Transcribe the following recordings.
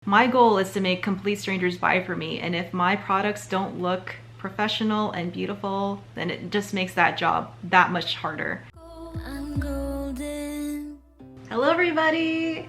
My goal is to make complete strangers buy from me, and if my products don't look professional and beautiful, then it just makes that job that much harder. Hello everybody!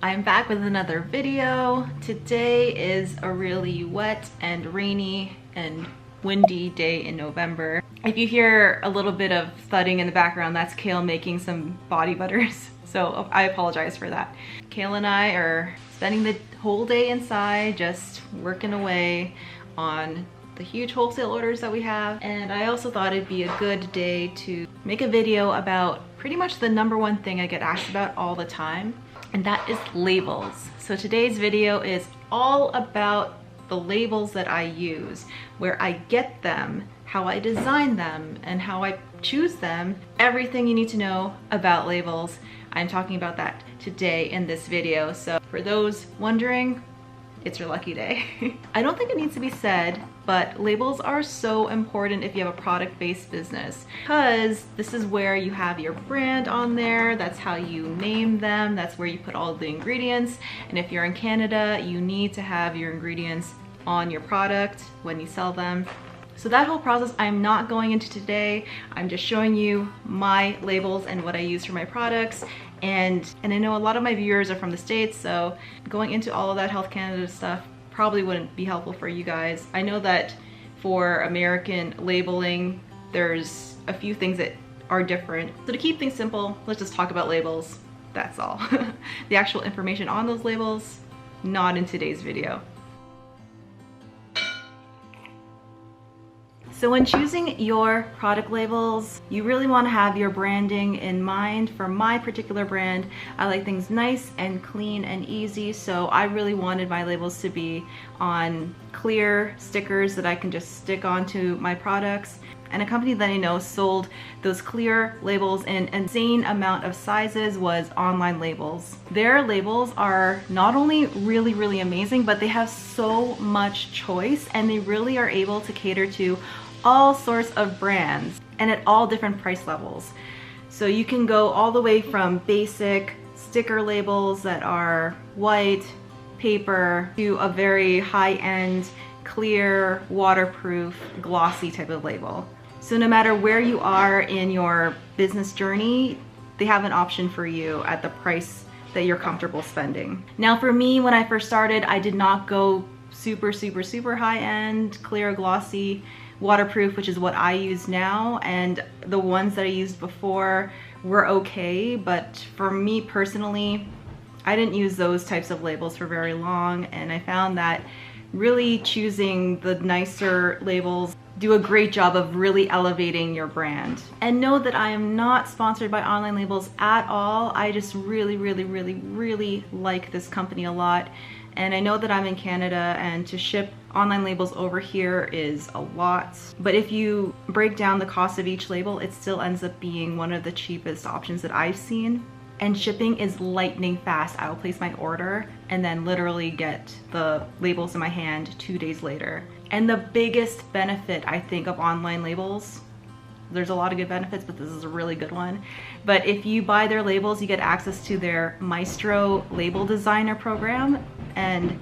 I'm back with another video. Today is a really wet and rainy and windy day in November. If you hear a little bit of thudding in the background, that's Kale making some body butters. So I apologize for that. Kale and I are spending the whole day inside, just working away on the huge wholesale orders that we have. And I also thought it'd be a good day to make a video about pretty much the #1 thing I get asked about all the time, and that is labels. So today's video is all about the labels that I use, where I get them, how I design them, and how I choose them. Everything you need to know about labels, I'm talking about that today in this video. So for those wondering, it's your lucky day. I don't think it needs to be said, but labels are so important if you have a product-based business, because this is where you have your brand on there. That's how you name them. That's where you put all the ingredients. And if you're in Canada, you need to have your ingredients on your product when you sell them. So that whole process I'm not going into today. I'm just showing you my labels and what I use for my products. And I know a lot of my viewers are from the States, so going into all of that Health Canada stuff probably wouldn't be helpful for you guys. I know that for American labeling, there's a few things that are different. So to keep things simple, let's just talk about labels. That's all. The actual information on those labels, not in today's video. So when choosing your product labels, you really want to have your branding in mind. For my particular brand, I like things nice and clean and easy, so I really wanted my labels to be on clear stickers that I can just stick onto my products. And a company that I know sold those clear labels in an insane amount of sizes was OnlineLabels. Their labels are not only really amazing, but they have so much choice, and they really are able to cater to all sorts of brands and at all different price levels. So you can go all the way from basic sticker labels that are white paper to a very high-end, clear, waterproof, glossy type of label. So no matter where you are in your business journey, they have an option for you at the price that you're comfortable spending. Now for me, when I first started, I did not go super high-end, clear, glossy, waterproof, which is what I use now, and the ones that I used before were okay, but for me personally, I didn't use those types of labels for very long, and I found that really choosing the nicer labels do a great job of really elevating your brand. And know that I am not sponsored by OnlineLabels at all. I just really like this company a lot. And I know that I'm in Canada, and to ship OnlineLabels over here is a lot. But if you break down the cost of each label, it still ends up being one of the cheapest options that I've seen. And shipping is lightning fast. I will place my order and then literally get the labels in my hand 2 days later. And the biggest benefit, I think, of OnlineLabels, there's a lot of good benefits, but this is a really good one. But if you buy their labels, you get access to their Maestro label designer program, and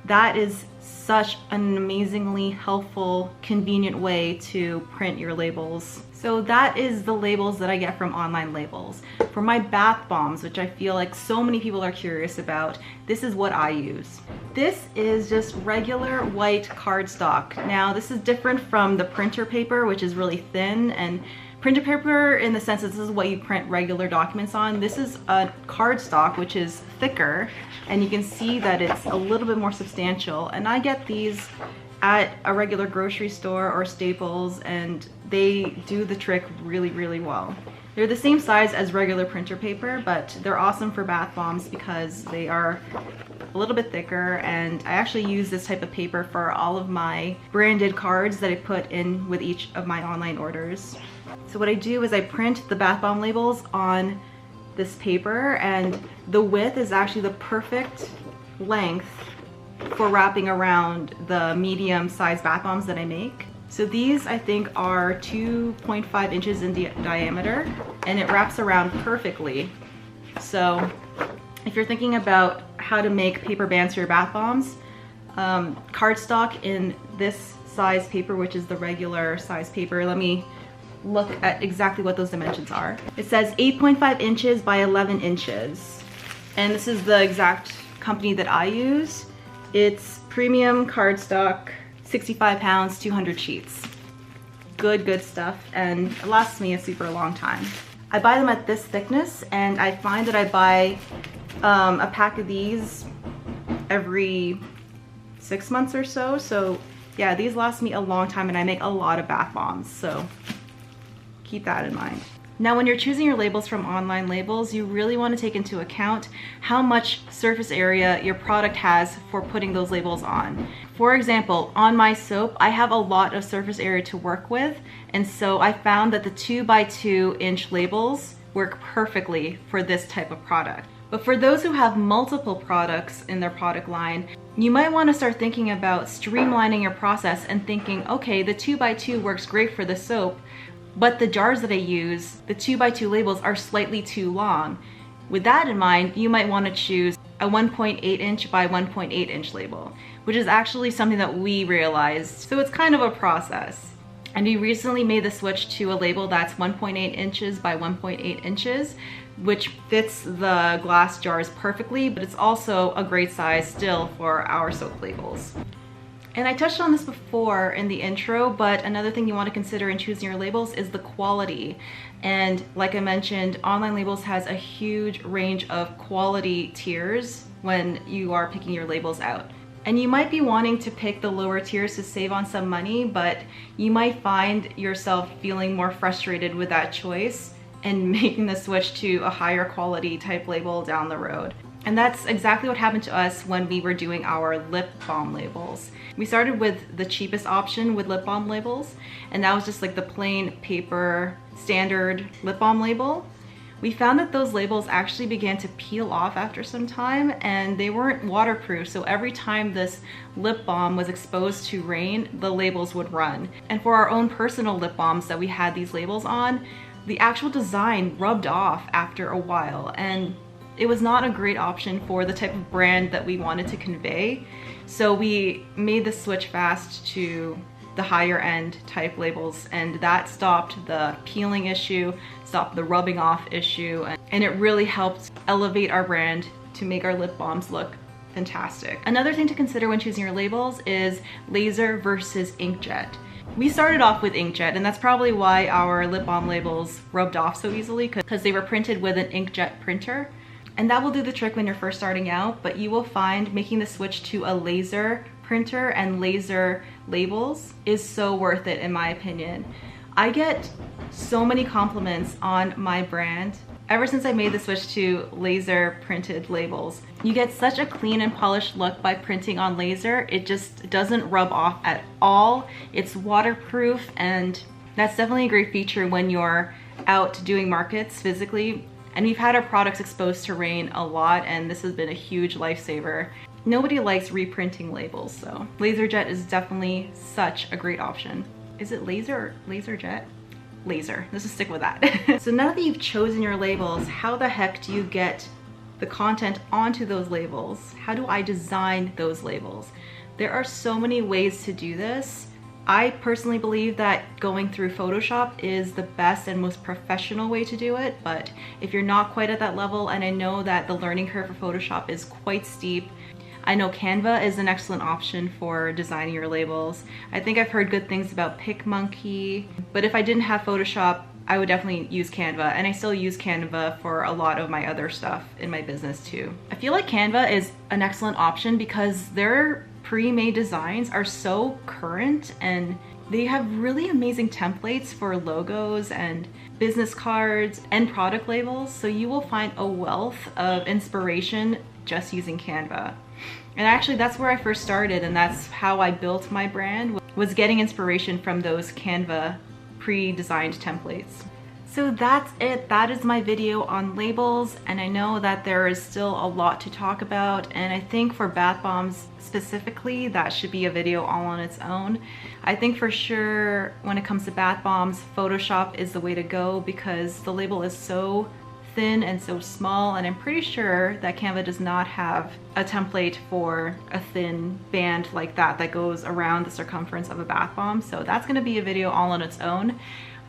that is such an amazingly helpful, convenient way to print your labels. So that is the labels that I get from OnlineLabels. For my bath bombs, which I feel like so many people are curious about, this is what I use. This is just regular white cardstock. Now this is different from the printer paper, which is really thin, and printer paper in the sense that this is what you print regular documents on. This is a cardstock, which is thicker, and you can see that it's a little bit more substantial. And I get these at a regular grocery store or Staples, and they do the trick really well. They're the same size as regular printer paper, but they're awesome for bath bombs because they are a little bit thicker, and I actually use this type of paper for all of my branded cards that I put in with each of my online orders. So what I do is I print the bath bomb labels on this paper, and the width is actually the perfect length for wrapping around the medium size bath bombs that I make. So these I think are 2.5 inches in diameter, and it wraps around perfectly. So if you're thinking about how to make paper bands for your bath bombs. Cardstock in this size paper, which is the regular size paper. Let me look at exactly what those dimensions are. It says 8.5 inches by 11 inches. And this is the exact company that I use. It's premium cardstock, 65 pounds, 200 sheets. Good stuff, and it lasts me a super long time. I buy them at this thickness, and I find that I buy a pack of these every 6 months or so. So yeah, these last me a long time, and I make a lot of bath bombs, so keep that in mind. Now, when you're choosing your labels from OnlineLabels, you really want to take into account how much surface area your product has for putting those labels on. For example, on my soap, I have a lot of surface area to work with, and so I found that the 2x2 inch labels work perfectly for this type of product. But for those who have multiple products in their product line, you might want to start thinking about streamlining your process and thinking, okay, the 2x2 works great for the soap, but the jars that I use, the 2x2 labels are slightly too long. With that in mind, you might want to choose a 1.8 inch by 1.8 inch label, which is actually something that we realized. So it's kind of a process. And we recently made the switch to a label that's 1.8 inches by 1.8 inches, which fits the glass jars perfectly, but it's also a great size still for our soap labels. And I touched on this before in the intro, but another thing you want to consider in choosing your labels is the quality. And like I mentioned, OnlineLabels has a huge range of quality tiers when you are picking your labels out. And you might be wanting to pick the lower tiers to save on some money, but you might find yourself feeling more frustrated with that choice and making the switch to a higher quality type label down the road. And that's exactly what happened to us when we were doing our lip balm labels. We started with the cheapest option with lip balm labels, and that was just like the plain paper standard lip balm label. We found that those labels actually began to peel off after some time, and they weren't waterproof, so every time this lip balm was exposed to rain, the labels would run. And for our own personal lip balms that we had these labels on, the actual design rubbed off after a while, and it was not a great option for the type of brand that we wanted to convey. So we made the switch fast to the higher end type labels, and that stopped the peeling issue, stopped the rubbing off issue, and it really helped elevate our brand to make our lip balms look fantastic. Another thing to consider when choosing your labels is laser versus inkjet. We started off with inkjet, and that's probably why our lip balm labels rubbed off so easily, because they were printed with an inkjet printer. And that will do the trick when you're first starting out, but you will find making the switch to a laser printer and laser labels is so worth it, in my opinion. I get so many compliments on my brand ever since I made the switch to laser printed labels. You get such a clean and polished look by printing on laser. It just doesn't rub off at all. It's waterproof, and that's definitely a great feature when you're out doing markets physically. And we've had our products exposed to rain a lot, and this has been a huge lifesaver. Nobody likes reprinting labels, so LaserJet is definitely such a great option. Is it laser or LaserJet? Laser. Let's just stick with that. So now that you've chosen your labels, how the heck do you get the content onto those labels? How do I design those labels? There are so many ways to do this. I personally believe that going through Photoshop is the best and most professional way to do it, but if you're not quite at that level, and I know that the learning curve for Photoshop is quite steep, I know Canva is an excellent option for designing your labels. I think I've heard good things about PicMonkey, but if I didn't have Photoshop, I would definitely use Canva, and I still use Canva for a lot of my other stuff in my business too. I feel like Canva is an excellent option because their pre-made designs are so current, and they have really amazing templates for logos and business cards and product labels, so you will find a wealth of inspiration just using Canva. And actually that's where I first started, and that's how I built my brand, was getting inspiration from those Canva pre-designed templates. So that's it. That is my video on labels, and I know that there is still a lot to talk about, and I think for bath bombs specifically, that should be a video all on its own. I think for sure when it comes to bath bombs, Photoshop is the way to go because the label is so thin and so small, and I'm pretty sure that Canva does not have a template for a thin band like that that goes around the circumference of a bath bomb. So that's gonna be a video all on its own.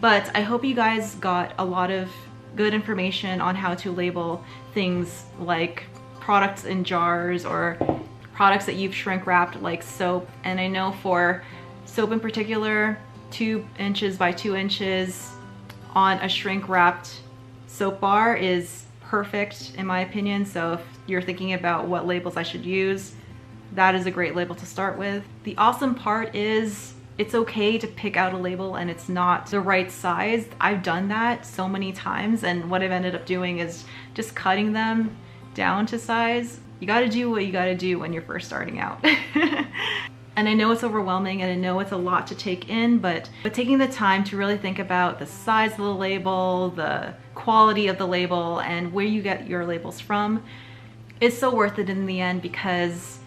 But I hope you guys got a lot of good information on how to label things like products in jars or products that you've shrink wrapped like soap. And I know for soap in particular, 2 inches by 2 inches on a shrink wrapped soap bar is perfect in my opinion. So if you're thinking about what labels I should use, that is a great label to start with. The awesome part is it's okay to pick out a label and it's not the right size. I've done that so many times, and what I've ended up doing is just cutting them down to size. You gotta do what you gotta do when you're first starting out. And I know it's overwhelming and I know it's a lot to take in, but taking the time to really think about the size of the label, the quality of the label, and where you get your labels from is so worth it in the end, because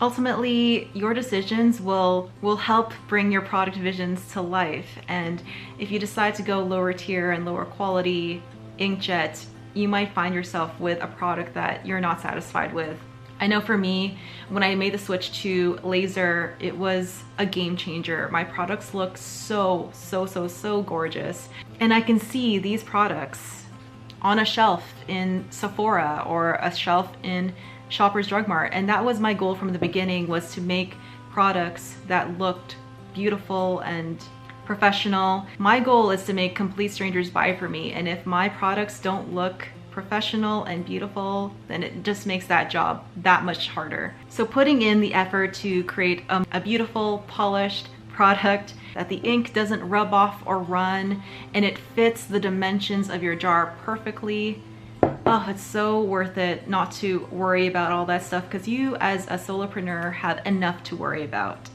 ultimately your decisions will help bring your product visions to life. And if you decide to go lower tier and lower quality inkjet, you might find yourself with a product that you're not satisfied with. I know for me, when I made the switch to laser, it was a game changer. My products look so gorgeous. And I can see these products on a shelf in Sephora or a shelf in Shoppers Drug Mart. And that was my goal from the beginning, was to make products that looked beautiful and professional. My goal is to make complete strangers buy from me. And if my products don't look professional and beautiful, then it just makes that job that much harder. So putting in the effort to create a beautiful, polished product that the ink doesn't rub off or run, and it fits the dimensions of your jar perfectly, oh, it's so worth it not to worry about all that stuff, because you as a solopreneur have enough to worry about.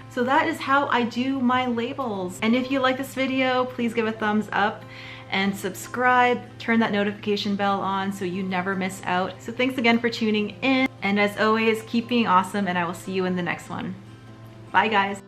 So that is how I do my labels. And if you like this video, please give a thumbs up and subscribe, turn that notification bell on so you never miss out. So thanks again for tuning in. And as always, keep being awesome, and I will see you in the next one. Bye guys.